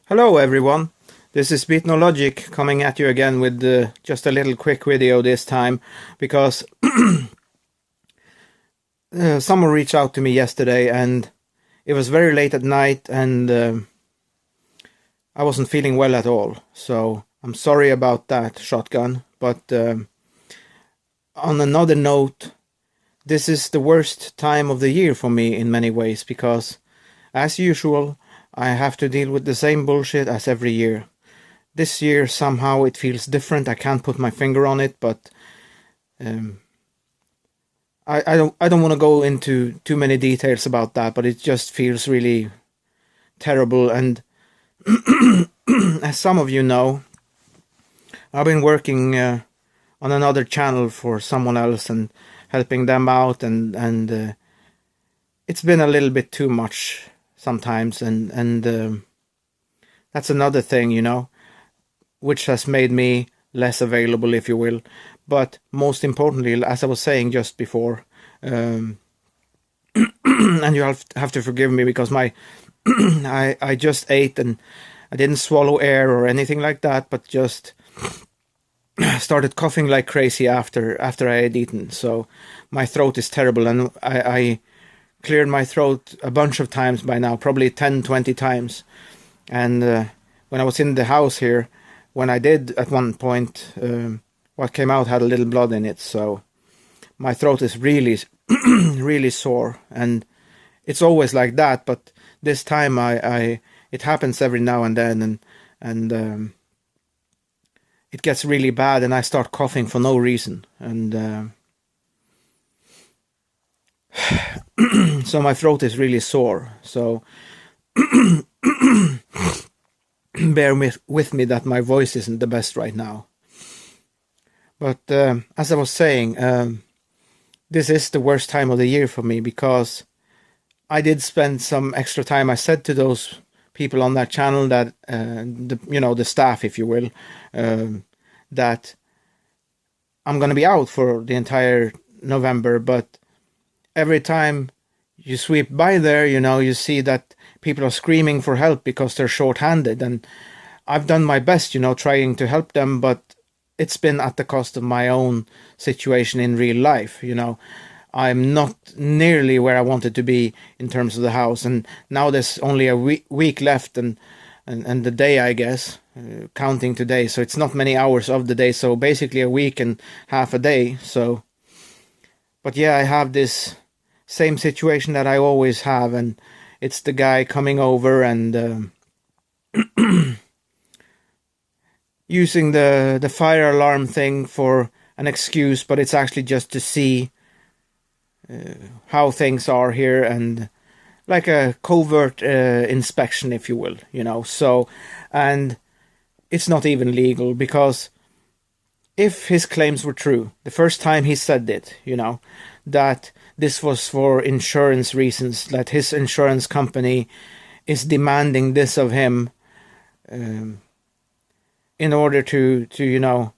Hello everyone, this is Logic coming at you again with just a little quick video this time because someone reached out to me yesterday and it was very late at night and I wasn't feeling well at all, so I'm sorry about that, Shotgun. But on another note, this is the worst time of the year for me in many ways because, as usual, I have to deal with the same bullshit as every year. This year somehow it feels different. I can't put my finger on it, but I don't want to go into too many details about that, but it just feels really terrible. And as some of you know, I've been working on another channel for someone else and helping them out, and it's been a little bit too much sometimes, and that's another thing, which has made me less available, if you will. But most importantly, as I was saying just before, and you have to forgive me because my I just ate and I didn't swallow air or anything like that, but just started coughing like crazy after I had eaten. So my throat is terrible, and I cleared my throat a bunch of times by now, probably 10-20 times. And when I was in the house here, when I did at one point, what came out had a little blood in it, so my throat is really really sore, and it's always like that, but this time it happens every now and then, and it gets really bad and I start coughing for no reason, and so my throat is really sore, so bear with me that my voice isn't the best right now. But as I was saying, this is the worst time of the year for me because I did spend some extra time. I said to those people on that channel that, the staff, if you will, that I'm going to be out for the entire November, but every time you sweep by there, you see that people are screaming for help because they're short-handed, and I've done my best, trying to help them, but it's been at the cost of my own situation in real life. I'm not nearly where I wanted to be in terms of the house, and now there's only a week left, and the day, I guess, counting today, so it's not many hours of the day, so basically a week and half a day. So, but yeah, I have this same situation that I always have, and it's the guy coming over and using the fire alarm thing for an excuse, but it's actually just to see how things are here, and like a covert inspection, if you will, so, and it's not even legal, because if his claims were true, the first time he said it, that this was for insurance reasons, that his insurance company is demanding this of him in order to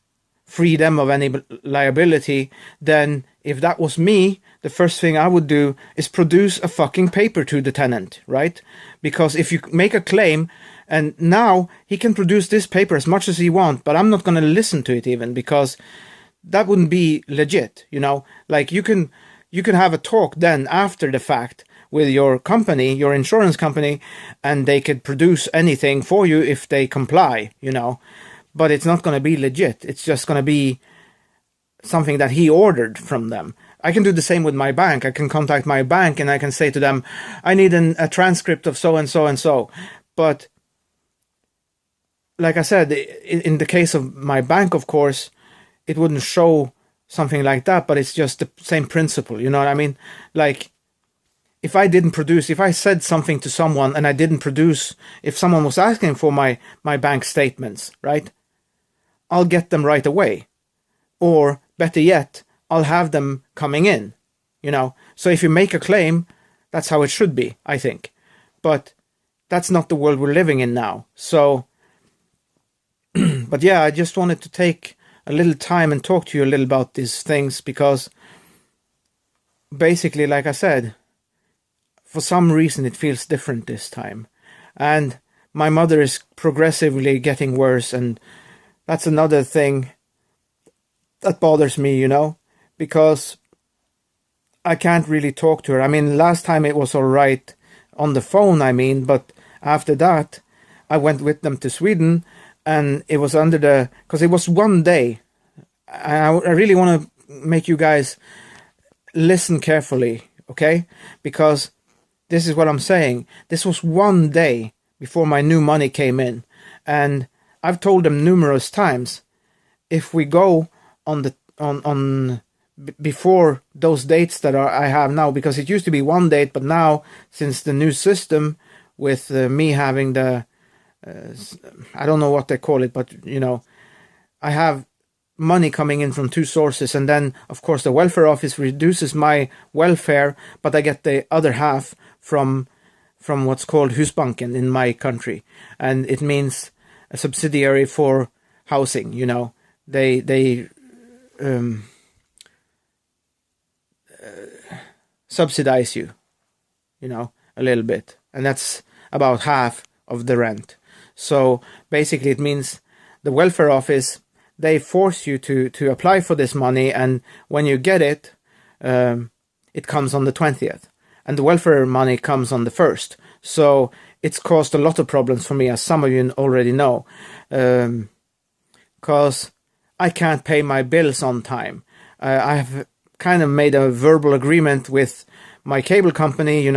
free them of any liability, then if that was me, the first thing I would do is produce a fucking paper to the tenant, right? Because if you make a claim, and now he can produce this paper as much as he wants, but I'm not going to listen to it even, because that wouldn't be legit, like you can have a talk then after the fact with your company, your insurance company, and they could produce anything for you if they comply, but it's not going to be legit. It's just going to be something that he ordered from them. I can do the same with my bank. I can contact my bank and I can say to them, I need a transcript of so and so and so. But like I said, in the case of my bank, of course, it wouldn't show something like that, but it's just the same principle, you know what I mean? Like, if I said something to someone and I didn't produce, if someone was asking for my bank statements, right, I'll get them right away. Or, better yet, I'll have them coming in, So if you make a claim, that's how it should be, I think. But that's not the world we're living in now. So, but yeah, I just wanted to take a little time and talk to you a little about these things, because basically, like I said, for some reason it feels different this time. And my mother is progressively getting worse, and that's another thing that bothers me, because I can't really talk to her. I mean, last time it was all right on the phone, but after that, I went with them to Sweden, and it was because it was one day. I really want to make you guys listen carefully, okay? Because this is what I'm saying. This was one day before my new money came in, and I've told them numerous times, if we go on before those dates that I have now, because it used to be one date, but now since the new system with me having the I don't know what they call it, but I have money coming in from two sources, and then of course the welfare office reduces my welfare, but I get the other half from what's called Husbanken in my country, and it means a subsidiary for housing. They subsidize you, a little bit, and that's about half of the rent. So basically it means the welfare office, they force you to apply for this money, and when you get it, it comes on the 20th, and the welfare money comes on the 1st. So it's caused a lot of problems for me, as some of you already know, because I can't pay my bills on time. I have kind of made a verbal agreement with my cable company,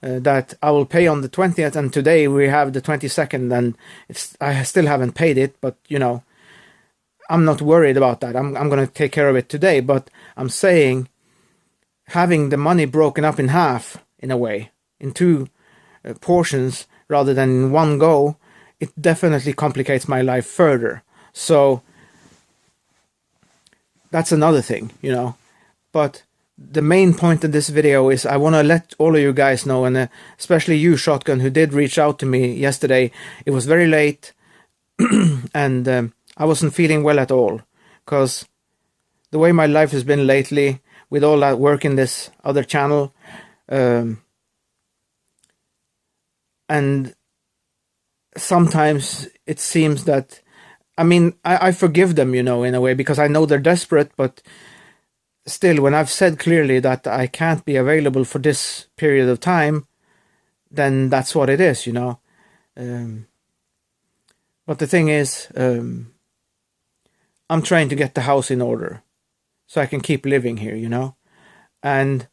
that I will pay on the 20th, and today we have the 22nd, and I still haven't paid it, but I'm not worried about that. I'm going to take care of it today, but I'm saying having the money broken up in half, in a way, in two portions rather than in one go, it definitely complicates my life further. So that's another thing, but the main point of this video is I want to let all of you guys know, and especially you, Shotgun, who did reach out to me yesterday. It was very late, and I wasn't feeling well at all, because the way my life has been lately, with all that work in this other channel, and sometimes it seems that, I forgive them, in a way, because I know they're desperate, but still, when I've said clearly that I can't be available for this period of time, then that's what it is, But the thing is, I'm trying to get the house in order so I can keep living here, And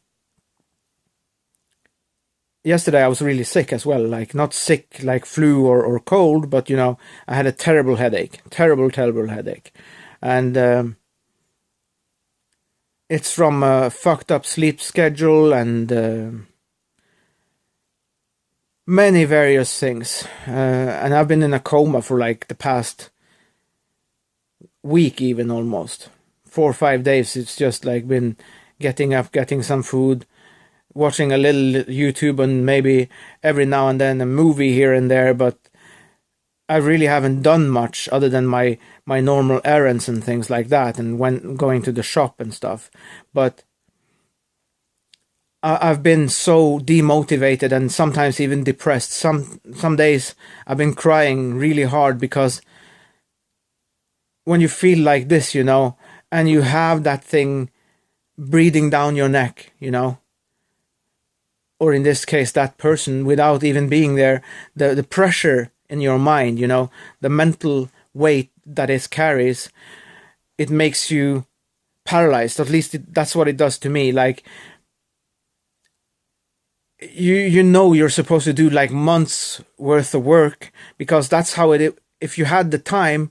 yesterday I was really sick as well, like not sick like flu or cold, but I had a terrible headache, terrible headache. And it's from a fucked up sleep schedule and many various things. And I've been in a coma for like the past week, even almost 4 or 5 days. It's just like been getting up, getting some food, watching a little YouTube, and maybe every now and then a movie here and there, but I really haven't done much other than my normal errands and things like that, and when going to the shop and stuff. But I've been so demotivated and sometimes even depressed. Some days I've been crying really hard, because when you feel like this, and you have that thing breathing down your neck, or in this case that person without even being there, the pressure in your mind, the mental weight that it carries, it makes you paralyzed. At least that's what it does to me. Like, you're supposed to do like months worth of work, because that's how it, if you had the time,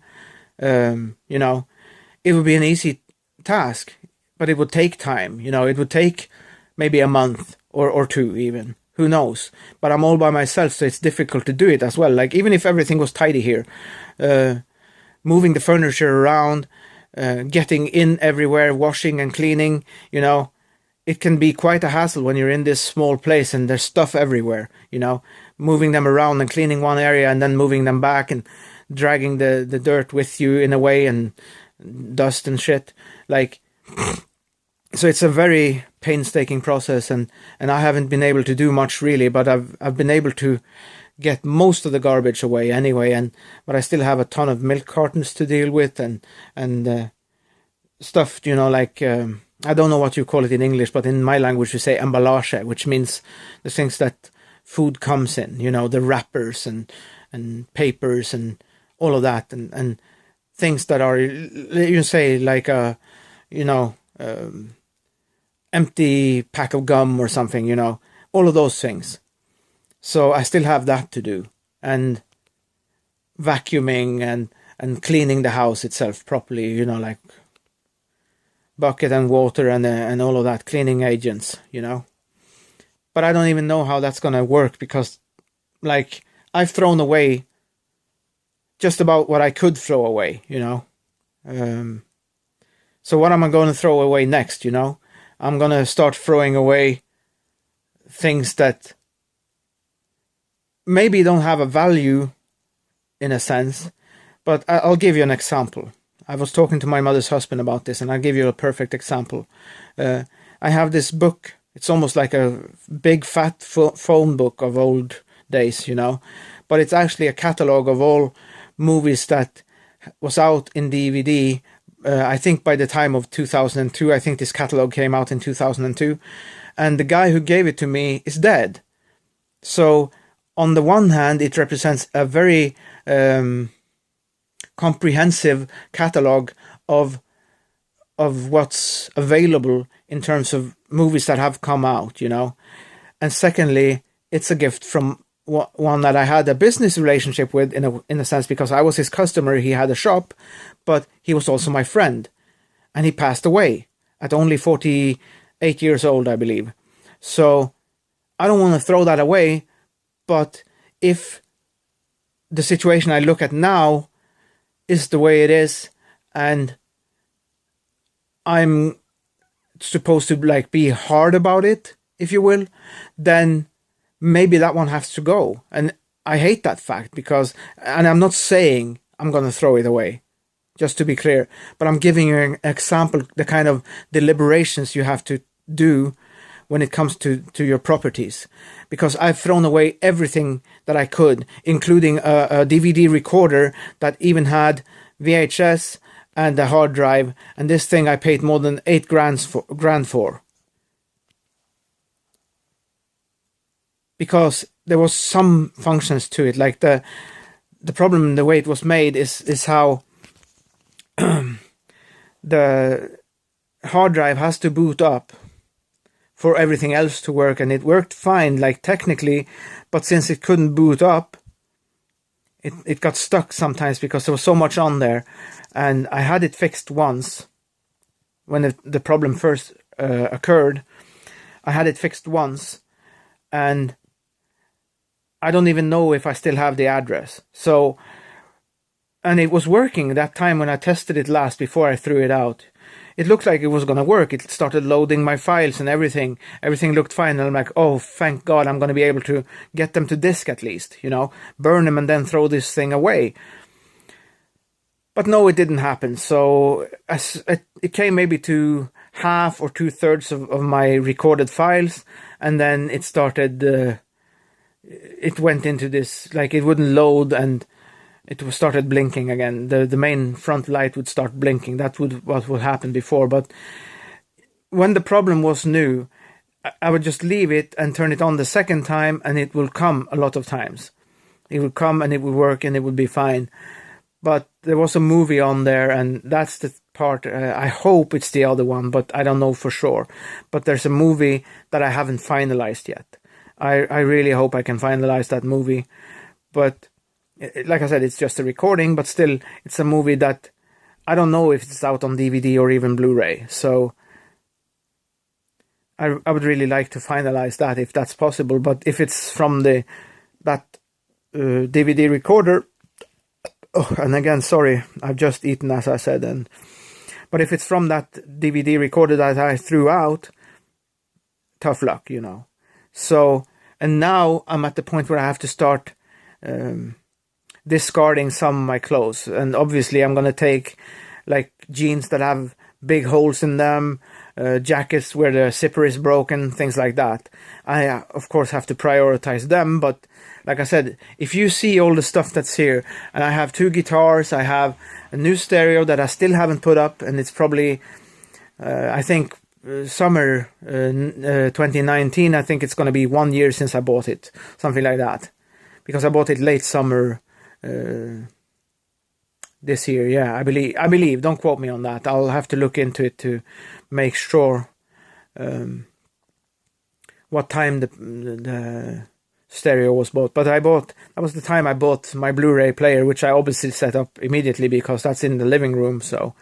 it would be an easy task, but it would take time, it would take maybe a month or two even, who knows. But I'm all by myself, so it's difficult to do it as well. Like, even if everything was tidy here, moving the furniture around, getting in everywhere, washing and cleaning, it can be quite a hassle when you're in this small place and there's stuff everywhere, moving them around and cleaning one area and then moving them back and dragging the dirt with you in a way, and dust and shit. Like, so it's a very painstaking process, and I haven't been able to do much really, but I've been able to get most of the garbage away anyway, but I still have a ton of milk cartons to deal with and stuff, like I don't know what you call it in English, but in my language we say emballage, which means the things that food comes in, the wrappers and papers and all of that, and things that are, you say, like a empty pack of gum or something, all of those things. So I still have that to do, and vacuuming and cleaning the house itself properly, like bucket and water and all of that, cleaning agents, But I don't even know how that's going to work, because like I've thrown away just about what I could throw away, So what am I going to throw away next, I'm going to start throwing away things that maybe don't have a value in a sense, but I'll give you an example. I was talking to my mother's husband about this, and I'll give you a perfect example. I have this book. It's almost like a big fat phone book of old days, but it's actually a catalog of all movies that was out in DVD. I think by the time of 2002, I think this catalog came out in 2002, and the guy who gave it to me is dead. So on the one hand, it represents a very comprehensive catalog of what's available in terms of movies that have come out, And secondly, it's a gift from one that I had a business relationship with in a sense, because I was his customer. He had a shop, but he was also my friend, and he passed away at only 48 years old, I believe. So I don't want to throw that away, but if the situation I look at now is the way it is, and I'm supposed to like be hard about it, if you will, then maybe that one has to go. And I hate that fact, and I'm not saying I'm going to throw it away, just to be clear, but I'm giving you an example, the kind of deliberations you have to do when it comes to your properties, because I've thrown away everything that I could, including a DVD recorder that even had VHS and a hard drive, and this thing I paid more than $8,000 for. Because there was some functions to it, like the problem, the way it was made is how the hard drive has to boot up for everything else to work, and it worked fine, like technically, but since it couldn't boot up, it got stuck sometimes because there was so much on there. And I had it fixed once when the problem first occurred. I had it fixed once, and I don't even know if I still have the address. So, and it was working that time when I tested it last before I threw it out. It looked like it was going to work. It started loading my files and everything. Everything looked fine. And I'm like, oh, thank God, I'm going to be able to get them to disk at least, burn them and then throw this thing away. But no, it didn't happen. So it came maybe to half or 2/3 of my recorded files. And then it started, it went into this, like it wouldn't load, and it started blinking again. The main front light would start blinking. That what would happen before. But when the problem was new, I would just leave it and turn it on the second time, and it will come a lot of times. It would come and it would work and it would be fine. But there was a movie on there, and that's the part. I hope it's the other one, but I don't know for sure. But there's a movie that I haven't finalized yet. I really hope I can finalize that movie. But like I said, it's just a recording, but still, it's a movie that I don't know if it's out on DVD or even Blu-ray. So I would really like to finalize that if that's possible. But if it's from that DVD recorder, and again, sorry, I've just eaten, as I said, but if it's from that DVD recorder that I threw out, tough luck, So, and now I'm at the point where I have to start discarding some of my clothes, and obviously I'm going to take like jeans that have big holes in them, jackets where the zipper is broken, things like that. I of course have to prioritize them, but like I said, if you see all the stuff that's here, and I have 2 guitars, I have a new stereo that I still haven't put up, and it's probably I think summer 2019, I think it's going to be 1 year since I bought it, something like that, because I bought it late summer this year. Yeah, I believe, don't quote me on that, I'll have to look into it to make sure what time the stereo was bought. But that was the time I bought my Blu-ray player, which I obviously set up immediately because that's in the living room, so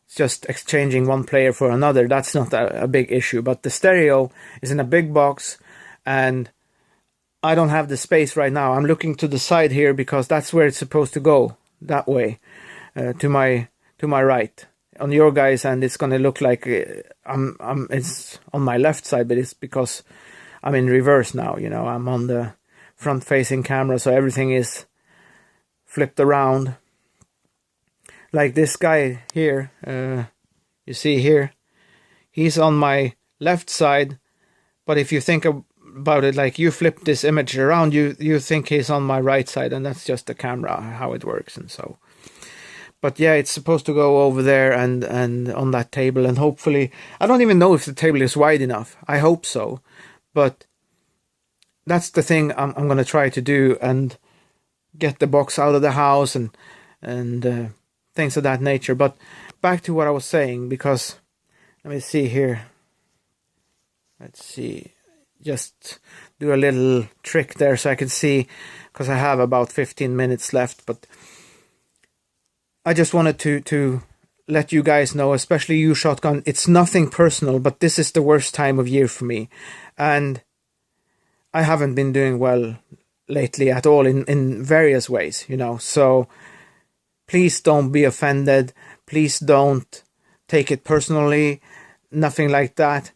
it's just exchanging one player for another. That's not a big issue. But the stereo is in a big box, and I don't have the space right now. I'm looking to the side here because that's where it's supposed to go, that way, to my right. On your guys' end, it's gonna look like it's on my left side, but it's because I'm in reverse now. I'm on the front-facing camera, so everything is flipped around. Like this guy here, you see here, he's on my left side, but if you think about it, like you flip this image around, you think he's on my right side, and that's just the camera, how it works. And so, but yeah, it's supposed to go over there and on that table, and hopefully, I don't even know if the table is wide enough. I hope so, but that's the thing I'm going to try to do, and get the box out of the house and things of that nature. But back to what I was saying, because let me see here. Let's see. Just do a little trick there so I can see, because I have about 15 minutes left. But I just wanted to let you guys know, especially you Shotgun, it's nothing personal, but this is the worst time of year for me. And I haven't been doing well lately at all in various ways, so please don't be offended. Please don't take it personally. Nothing like that.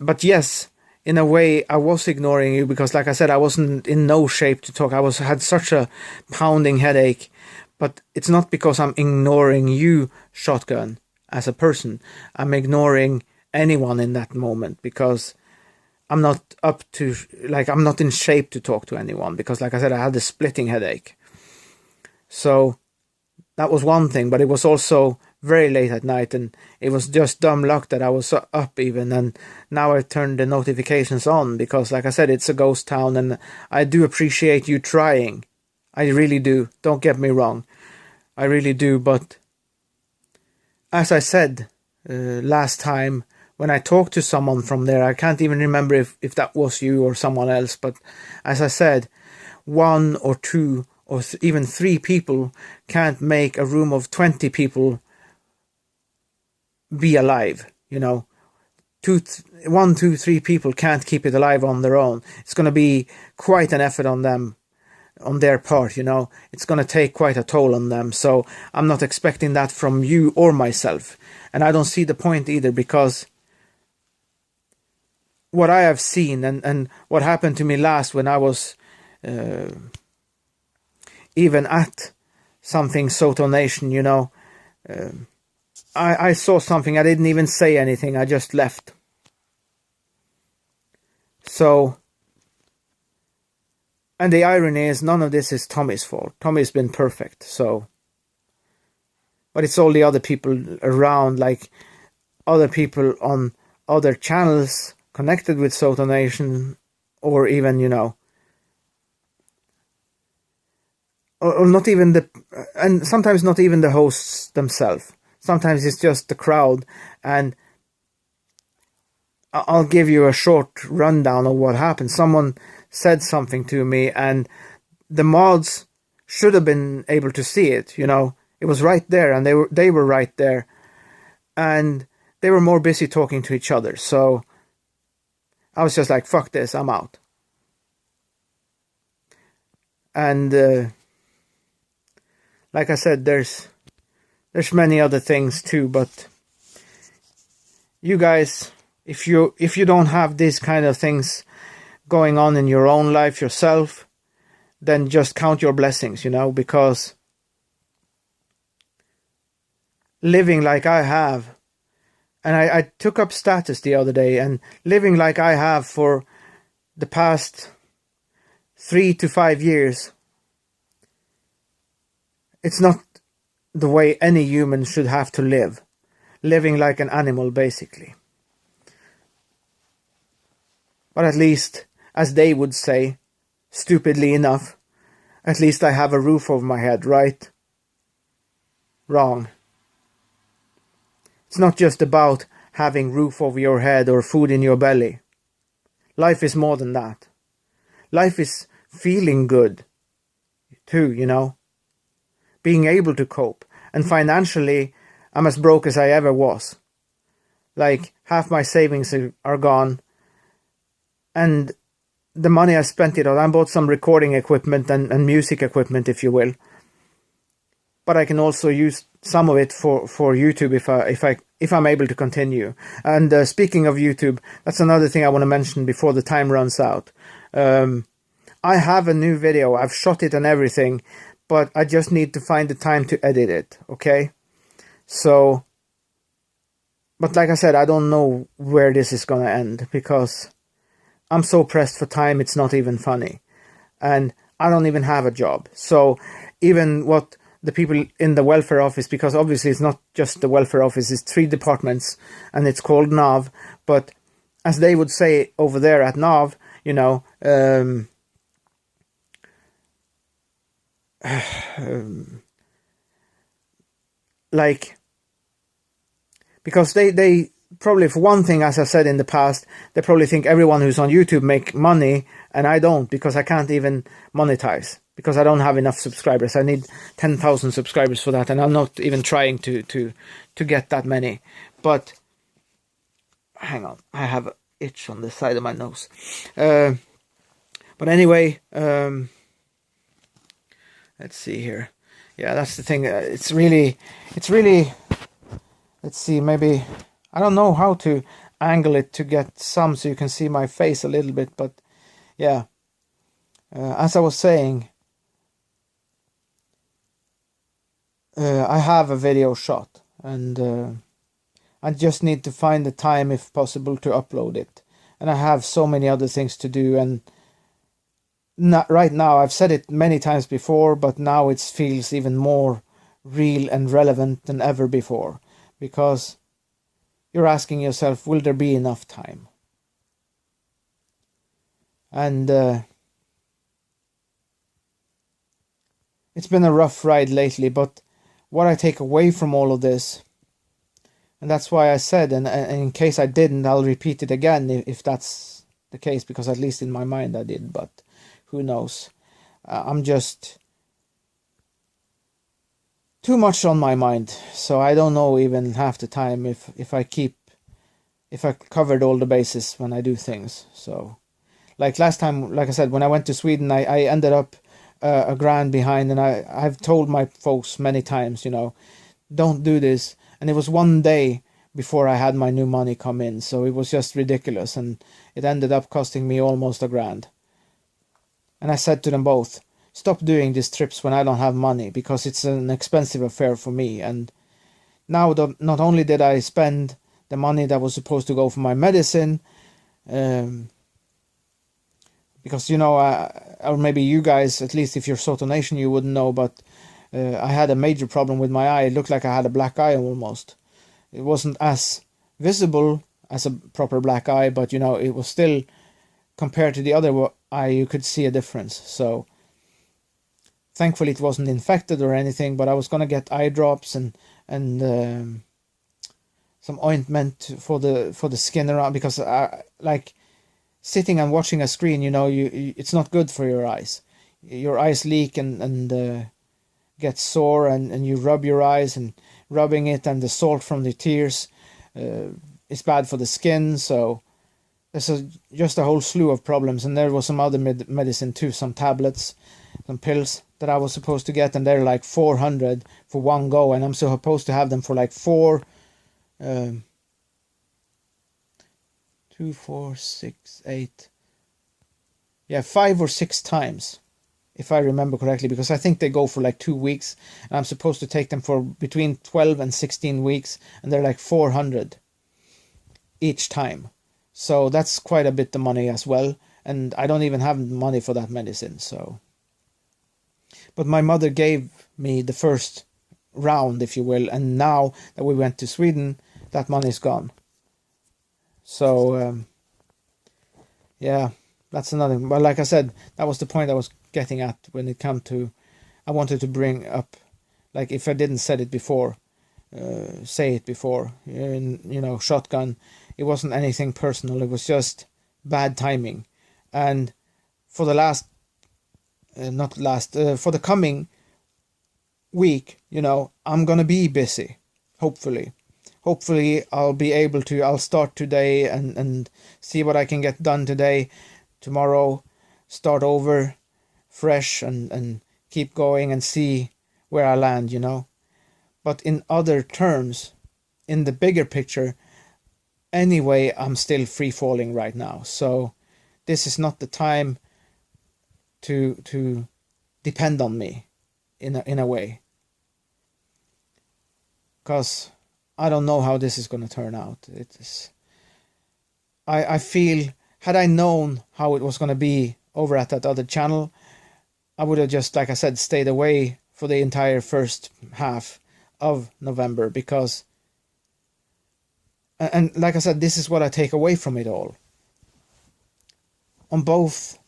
But yes, in a way, I was ignoring you because, like I said, I wasn't in no shape to talk. had such a pounding headache. But it's not because I'm ignoring you, Shotgun, as a person. I'm ignoring anyone in that moment because I'm not I'm not in shape to talk to anyone because, like I said, I had a splitting headache. So that was one thing, but it was also very late at night, and it was just dumb luck that I was up even, and now I turned the notifications on because, like I said, it's a ghost town, and I do appreciate you trying. I really do. Don't get me wrong. I really do, but as I said last time, when I talked to someone from there, I can't even remember if that was you or someone else, but as I said, 1 or 2 or even 3 people can't make a room of 20 people be alive, 1, 2, 3 people can't keep it alive on their own. It's going to be quite an effort on them, on their part, It's going to take quite a toll on them, so I'm not expecting that from you or myself, and I don't see the point either, because what I have seen and what happened to me last when I was even at something Soto Nation, I saw something, I didn't even say anything, I just left. So, and the irony is, none of this is Tommy's fault. Tommy's been perfect, so. But it's all the other people around, like other people on other channels connected with Soto Nation, or even, or not even and sometimes not even the hosts themselves. Sometimes it's just the crowd, and I'll give you a short rundown of what happened. Someone said something to me, and the mods should have been able to see it, It was right there, and they were right there, and they were more busy talking to each other, so I was just like, fuck this, I'm out. And like I said, there's many other things too, but you guys, if you don't have these kind of things going on in your own life yourself, then just count your blessings, because living like I have And I took up status the other day, and living like I have for the past 3 to 5 years, it's not the way any human should have to live. Living like an animal, basically. But at least, as they would say, stupidly enough, at least I have a roof over my head, right? Wrong. It's not just about having roof over your head or food in your belly. Life is more than that. Life is feeling good, too, you know. Being able to cope. And financially, I'm as broke as I ever was. Like, half my savings are gone. And the money I spent it on, I bought some recording equipment and music equipment, if you will. But I can also use some of it for YouTube if I'm able to continue. And speaking of YouTube, that's another thing I want to mention before the time runs out. I have a new video. I've shot it and everything, but I just need to find the time to edit it. Okay, so. But like I said, I don't know where this is gonna end because I'm so pressed for time. It's not even funny, and I don't even have a job. So even what the people in the welfare office, because obviously it's not just the welfare office, it's 3 departments and it's called NAV, but as they would say over there at NAV, you know, like, because they probably, for one thing, as I said in the past, they probably think everyone who's on YouTube make money, and I don't, because I can't even monetize, because I don't have enough subscribers. I need 10,000 subscribers for that, and I'm not even trying to get that many. But hang on, I have an itch on the side of my nose. But anyway, let's see here. Yeah, that's the thing. It's really. Let's see, maybe. I don't know how to angle it to get some so you can see my face a little bit, but yeah. As I was saying, I have a video shot, and I just need to find the time, if possible, to upload it. And I have so many other things to do, and not right now. I've said it many times before, but now it feels even more real and relevant than ever before, because you're asking yourself, will there be enough time? And it's been a rough ride lately, but what I take away from all of this, and that's why I said, and in case I didn't, I'll repeat it again if that's the case, because at least in my mind I did, but who knows? I'm just too much on my mind, so I don't know even half the time if I covered all the bases when I do things. So, like last time, like I said, when I went to Sweden, I ended up a grand behind, and I've told my folks many times, you know, don't do this. And it was one day before I had my new money come in, so it was just ridiculous, and it ended up costing me almost a grand. And I said to them both, stop doing these trips when I don't have money, because it's an expensive affair for me. And now not only did I spend the money that was supposed to go for my medicine, because, you know, or maybe you guys, at least if you're Soto Nation, you wouldn't know, but I had a major problem with my eye. It looked like I had a black eye almost. It wasn't as visible as a proper black eye, but, you know, it was still, compared to the other eye, you could see a difference. So thankfully it wasn't infected or anything, but I was going to get eye drops and some ointment for the skin around, because like sitting and watching a screen, you know, it's not good for your eyes. Your eyes leak and get sore, and you rub your eyes, and rubbing it and the salt from the tears is bad for the skin. So there's just a whole slew of problems, and there was some other medicine too, some tablets, some pills that I was supposed to get, and they're like 400 for one go, and I'm supposed to have them for like 4, 2, 4, 6, 8, 5 or 6 times, if I remember correctly, because I think they go for like 2 weeks, and I'm supposed to take them for between 12 and 16 weeks, and they're like 400. each time. So that's quite a bit of money as well. And I don't even have money for that medicine. So, but my mother gave me the first round, if you will, and now that we went to Sweden, that money's gone. So yeah, that's another. But like I said, that was the point I was getting at when it came to. I wanted to bring up, like, if I didn't said it before, say it before. Shotgun. It wasn't anything personal. It was just bad timing, and for the last, not last, for the coming week, I'm gonna be busy. Hopefully I'll be able to. I'll start today and see what I can get done today. Tomorrow, start over, fresh, and keep going and see where I land. But in other terms, in the bigger picture, anyway, I'm still free falling right now. So this is not the time to depend on me in a way, because I don't know how this is going to turn out. I feel, had I known how it was going to be over at that other channel, I would have just, like I said, stayed away for the entire first half of November, because, and like I said, this is what I take away from it all. On both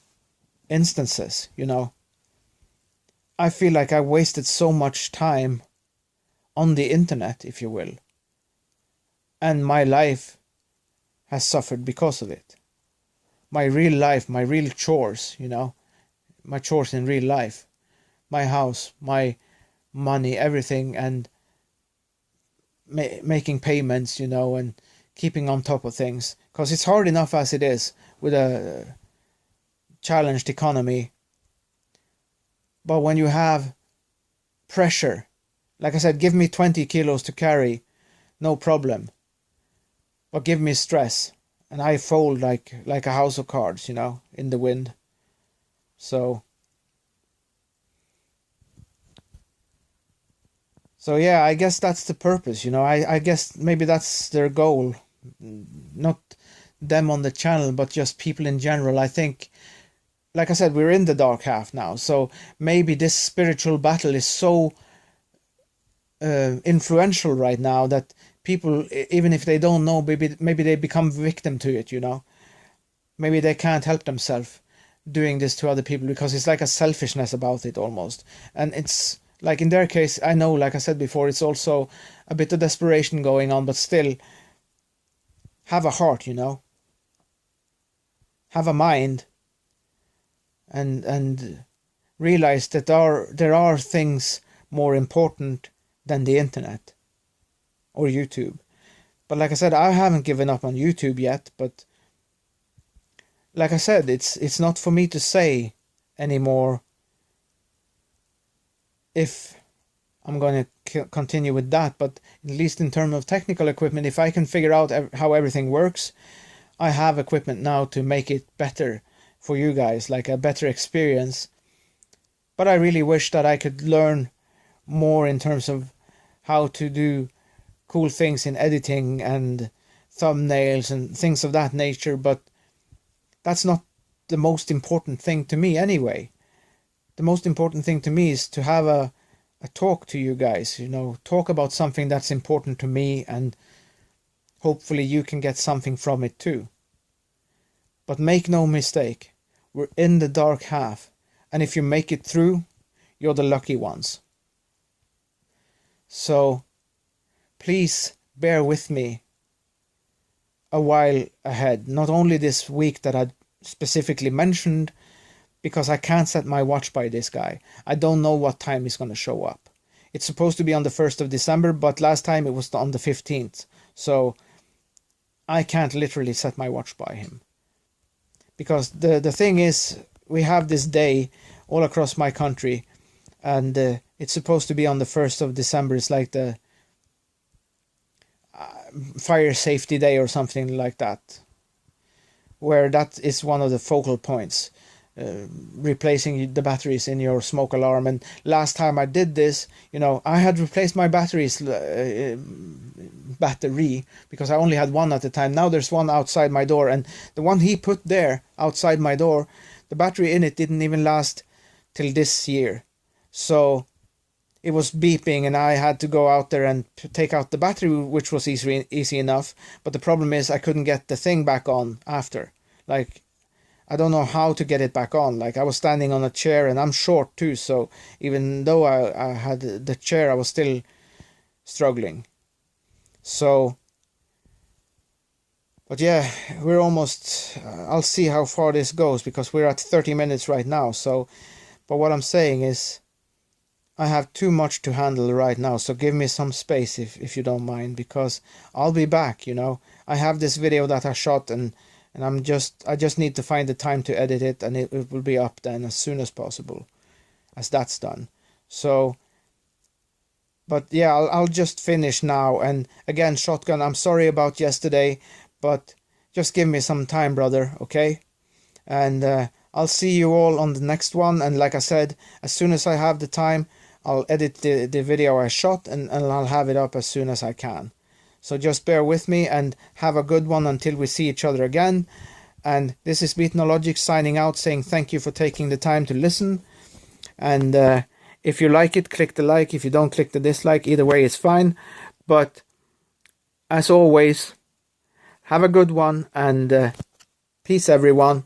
instances, I feel like I wasted so much time on the internet, if you will, and my life has suffered because of it. My real life, my real chores, my chores in real life, my house, my money, everything, and making payments, and keeping on top of things, because it's hard enough as it is with a challenged economy. But when you have pressure, like I said, give me 20 kilos to carry, no problem. But give me stress, and I fold like a house of cards, in the wind. So yeah, I guess that's the purpose, I guess maybe that's their goal. Not them on the channel, but just people in general. I think, like I said, we're in the dark half now, so maybe this spiritual battle is so influential right now that people, even if they don't know, maybe they become victim to it. Maybe they can't help themselves doing this to other people, because it's like a selfishness about it almost. And it's like, in their case, I know, like I said before, it's also a bit of desperation going on, but still, have a heart, have a mind, and realize that there are things more important than the internet or YouTube. But like I said, I haven't given up on YouTube yet, but like I said, it's not for me to say anymore if I'm going to continue with that. But at least in terms of technical equipment, if I can figure out how everything works, I have equipment now to make it better for you guys, like a better experience. But I really wish that I could learn more in terms of how to do cool things in editing and thumbnails and things of that nature, but that's not the most important thing to me anyway. The most important thing to me is to have a talk to you guys, talk about something that's important to me, and hopefully you can get something from it too. But make no mistake, we're in the dark half, and if you make it through, you're the lucky ones. So please bear with me a while ahead. Not only this week that I specifically mentioned, because I can't set my watch by this guy. I don't know what time he's going to show up. It's supposed to be on the 1st of December, but last time it was on the 15th. So I can't literally set my watch by him. Because the thing is, we have this day all across my country, and it's supposed to be on the 1st of December. It's like the fire safety day or something like that, where that is one of the focal points. replacing the batteries in your smoke alarm. And last time I did this, you know, I had replaced my battery, because I only had one at the time. Now there's one outside my door, and the one he put there outside my door, the battery in it didn't even last till this year. So it was beeping, and I had to go out there and take out the battery, which was easy enough. But the problem is I couldn't get the thing back on after. Like, I don't know how to get it back on. Like, I was standing on a chair, and I'm short too, so even though I had the chair, I was still struggling. So, but yeah, we're almost, I'll see how far this goes, because we're at 30 minutes right now. So, but what I'm saying is, I have too much to handle right now, so give me some space if you don't mind, because I'll be back, you know. I have this video that I shot, and I just need to find the time to edit it, and it will be up then as soon as possible, as that's done. So, but yeah, I'll just finish now. And again, Shotgun, I'm sorry about yesterday, but just give me some time, brother, okay? And I'll see you all on the next one. And like I said, as soon as I have the time, I'll edit the video I shot, and I'll have it up as soon as I can. So just bear with me, and have a good one until we see each other again. And this is Beatnologic signing out, saying thank you for taking the time to listen. And if you like it, click the like. If you don't, click the dislike. Either way is fine. But as always, have a good one, and peace everyone.